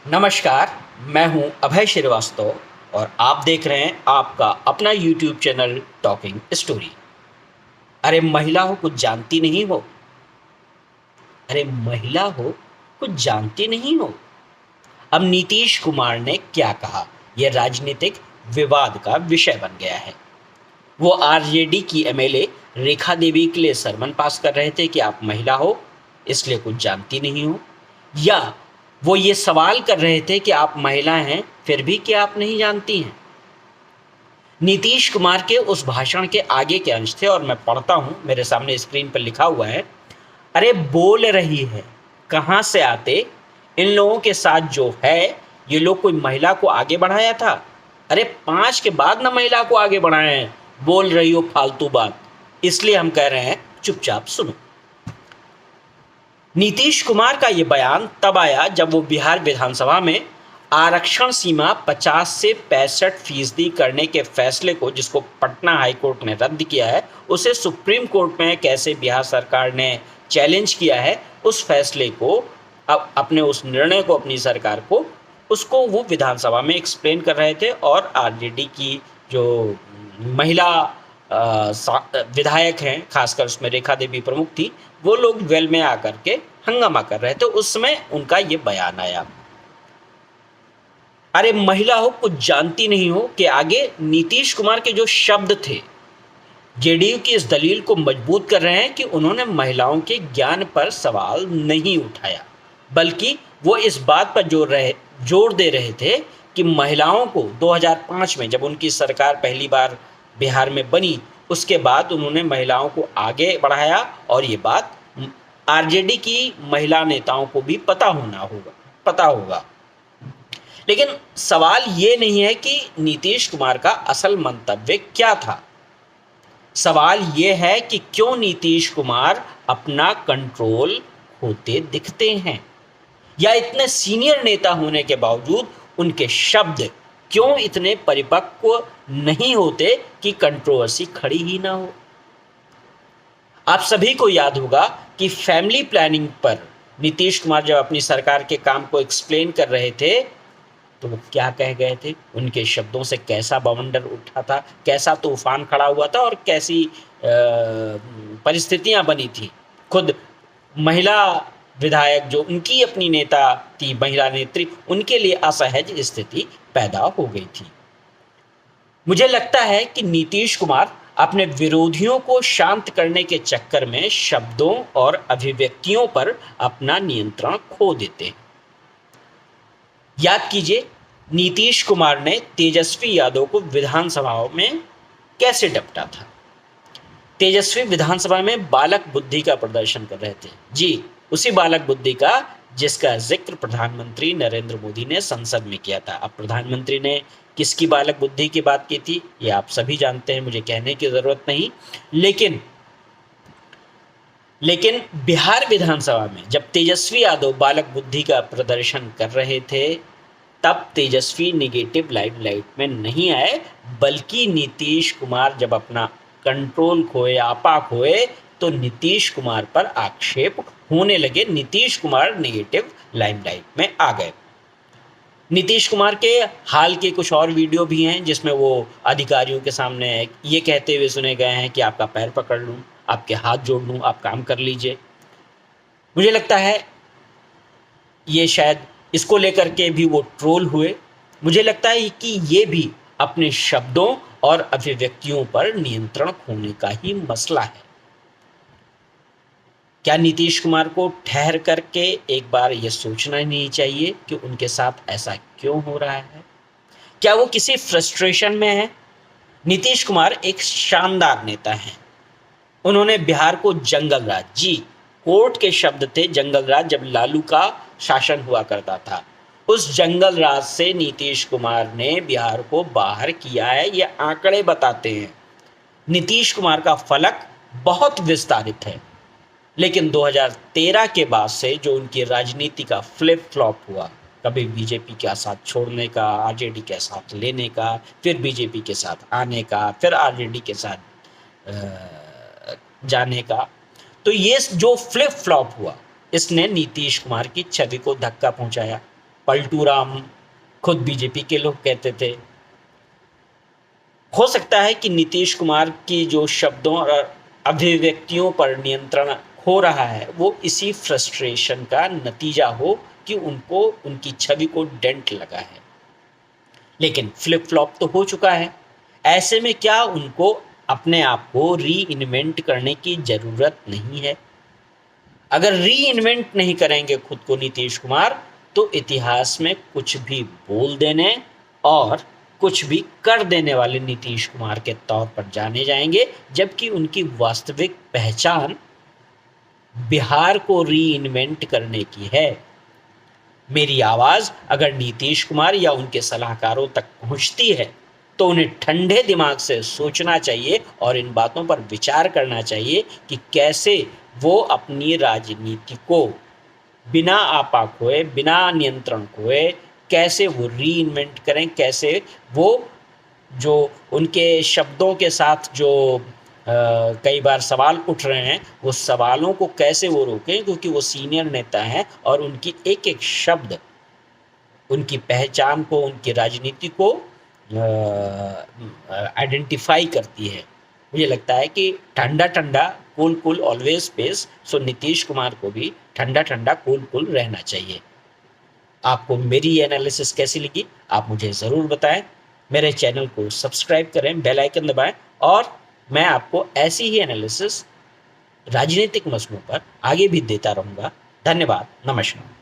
नमस्कार, मैं हूं अभय श्रीवास्तव और आप देख रहे हैं आपका अपना YouTube चैनल टॉकिंग स्टोरी। अरे महिला हो कुछ जानती नहीं हो। अरे महिला हो कुछ जानती नहीं हो। अब नीतीश कुमार ने क्या कहा, यह राजनीतिक विवाद का विषय बन गया है। वो आरजेडी की एमएलए रेखा देवी के लिए सरमन पास कर रहे थे कि आप महिला हो इसलिए कुछ जानती नहीं हो, या वो ये सवाल कर रहे थे कि आप महिला हैं फिर भी क्या आप नहीं जानती हैं। नीतीश कुमार के उस भाषण के आगे के अंश थे और मैं पढ़ता हूं, मेरे सामने स्क्रीन पर लिखा हुआ है। अरे बोल रही है, कहां से आते इन लोगों के साथ जो है। ये लोग कोई महिला को आगे बढ़ाया था? अरे 5 के बाद ना महिला को आगे बढ़ाए हैं। बोल रही हो फालतू बात, इसलिए हम कह रहे हैं चुपचाप सुनो। नीतीश कुमार का यह बयान तब आया जब वो बिहार विधानसभा में आरक्षण सीमा 50 से 65% करने के फैसले को, जिसको पटना हाईकोर्ट ने रद्द किया है, उसे सुप्रीम कोर्ट में कैसे बिहार सरकार ने चैलेंज किया है, उस फैसले को, अपने उस निर्णय को, अपनी सरकार को, उसको वो विधानसभा में एक्सप्लेन कर रहे थे। और आरजेडी की जो महिला विधायक हैं, खासकर उसमें रेखा देवी प्रमुख थी, वो लोग वेल में आकर के हंगामा कर रहे थे। उस समय उनका ये बयान आया, अरे महिला हो कुछ जानती नहीं हो, के आगे नीतीश कुमार के जो शब्द थे जेडीयू की इस दलील को मजबूत कर रहे हैं कि उन्होंने महिलाओं के ज्ञान पर सवाल नहीं उठाया, बल्कि वो इस बात पर जोर दे रहे थे कि महिलाओं को 2005 में जब उनकी सरकार पहली बार बिहार में बनी, उसके बाद उन्होंने महिलाओं को आगे बढ़ाया और ये बात आरजेडी की महिला नेताओं को भी पता होगा। लेकिन सवाल ये नहीं है कि नीतीश कुमार का असल मंतव्य क्या था। सवाल ये है कि क्यों नीतीश कुमार अपना कंट्रोल खोते दिखते हैं, या इतने सीनियर नेता होने के बावजूद उनके शब्द क्यों इतने परिपक्व नहीं होते कि कंट्रोवर्सी खड़ी ही ना हो। आप सभी को याद होगा कि फैमिली प्लानिंग पर नीतीश कुमार जब अपनी सरकार के काम को एक्सप्लेन कर रहे थे तो वो क्या कह गए थे, उनके शब्दों से कैसा बवंडर उठा था, कैसा तूफान खड़ा हुआ था और कैसी परिस्थितियां बनी थी। खुद महिला विधायक जो उनकी अपनी नेता थी, महिला नेत्री, उनके लिए असहज स्थिति पैदा हो गई थी। मुझे लगता है कि नीतीश कुमार अपने विरोधियों को शांत करने के चक्कर में शब्दों और अभिव्यक्तियों पर अपना नियंत्रण खो देते हैं। याद कीजिए, नीतीश कुमार ने तेजस्वी यादव को विधानसभाओं में कैसे डपटा था। तेजस्वी विधानसभा में बालक बुद्धि का प्रदर्शन कर रहे थे, जी उसी बालक बुद्धि का जिसका जिक्र प्रधानमंत्री नरेंद्र मोदी ने संसद में किया था। अब प्रधानमंत्री ने किसकी बालक बुद्धि की बात की थी ये आप सभी जानते हैं, मुझे कहने की जरूरत नहीं। लेकिन बिहार विधानसभा में जब तेजस्वी यादव बालक बुद्धि का प्रदर्शन कर रहे थे, तब तेजस्वी नेगेटिव लाइमलाइट में नहीं आए, बल्कि नीतीश कुमार जब अपना कंट्रोल खोए, आपा खोए, तो नीतीश कुमार पर आक्षेप होने लगे। नीतीश कुमार नेगेटिव लाइमलाइट में आ गए। नीतीश कुमार के हाल के कुछ और वीडियो भी हैं जिसमें वो अधिकारियों के सामने ये कहते हुए सुने गए हैं कि आपका पैर पकड़ लूं, आपके हाथ जोड़ लूं, आप काम कर लीजिए। मुझे लगता है ये शायद इसको लेकर के भी वो ट्रोल हुए। मुझे लगता है कि ये भी अपने शब्दों और अभिव्यक्तियों पर नियंत्रण खोने का ही मसला है। क्या नीतीश कुमार को ठहर करके एक बार ये सोचना नहीं चाहिए कि उनके साथ ऐसा क्यों हो रहा है? क्या वो किसी फ्रस्ट्रेशन में है? नीतीश कुमार एक शानदार नेता हैं। उन्होंने बिहार को जंगल राज, जी कोर्ट के शब्द थे जंगल राज, जब लालू का शासन हुआ करता था, उस जंगल राज से नीतीश कुमार ने बिहार को बाहर किया है। ये आंकड़े बताते हैं। नीतीश कुमार का फलक बहुत विस्तारित है, लेकिन 2013 के बाद से जो उनकी राजनीति का फ्लिप फ्लॉप हुआ, कभी बीजेपी के साथ छोड़ने का, आरजेडी के साथ लेने का, फिर बीजेपी के साथ आने का, फिर आरजेडी के साथ जाने का, तो ये जो फ्लिप फ्लॉप हुआ, इसने नीतीश कुमार की छवि को धक्का पहुंचाया। पलटू राम खुद बीजेपी के लोग कहते थे। हो सकता है कि नीतीश कुमार की जो शब्दों और अभिव्यक्तियों पर नियंत्रण हो रहा है वो इसी फ्रस्ट्रेशन का नतीजा हो कि उनको उनकी छवि को डेंट लगा है। लेकिन फ्लिप फ्लॉप तो हो चुका है। ऐसे में क्या उनको अपने आप को री इन्वेंट करने की ज़रूरत नहीं है? अगर री इन्वेंट नहीं करेंगे खुद को नीतीश कुमार, तो इतिहास में कुछ भी बोल देने और कुछ भी कर देने वाले नीतीश कुमार के तौर पर जाने जाएंगे, जबकि उनकी वास्तविक पहचान बिहार को री इन्वेंट करने की है। मेरी आवाज़ अगर नीतीश कुमार या उनके सलाहकारों तक पहुंचती है तो उन्हें ठंडे दिमाग से सोचना चाहिए और इन बातों पर विचार करना चाहिए कि कैसे वो अपनी राजनीति को बिना आपा खोए, बिना नियंत्रण खोए, कैसे वो री इन्वेंट करें, कैसे वो जो उनके शब्दों के साथ जो कई बार सवाल उठ रहे हैं, वो सवालों को कैसे वो रोकें, क्योंकि वो सीनियर नेता हैं और उनकी एक एक शब्द उनकी पहचान को, उनकी राजनीति को आइडेंटिफाई करती है। मुझे लगता है कि ठंडा ठंडा कूल कूल ऑलवेज पेस, सो नीतीश कुमार को भी ठंडा ठंडा कूल कूल रहना चाहिए। आपको मेरी ये एनालिसिस कैसी लगी आप मुझे ज़रूर बताएं। मेरे चैनल को सब्सक्राइब करें, बेल आइकन दबाएं और मैं आपको ऐसी ही एनालिसिस राजनीतिक मसलों पर आगे भी देता रहूँगा। धन्यवाद, नमस्कार।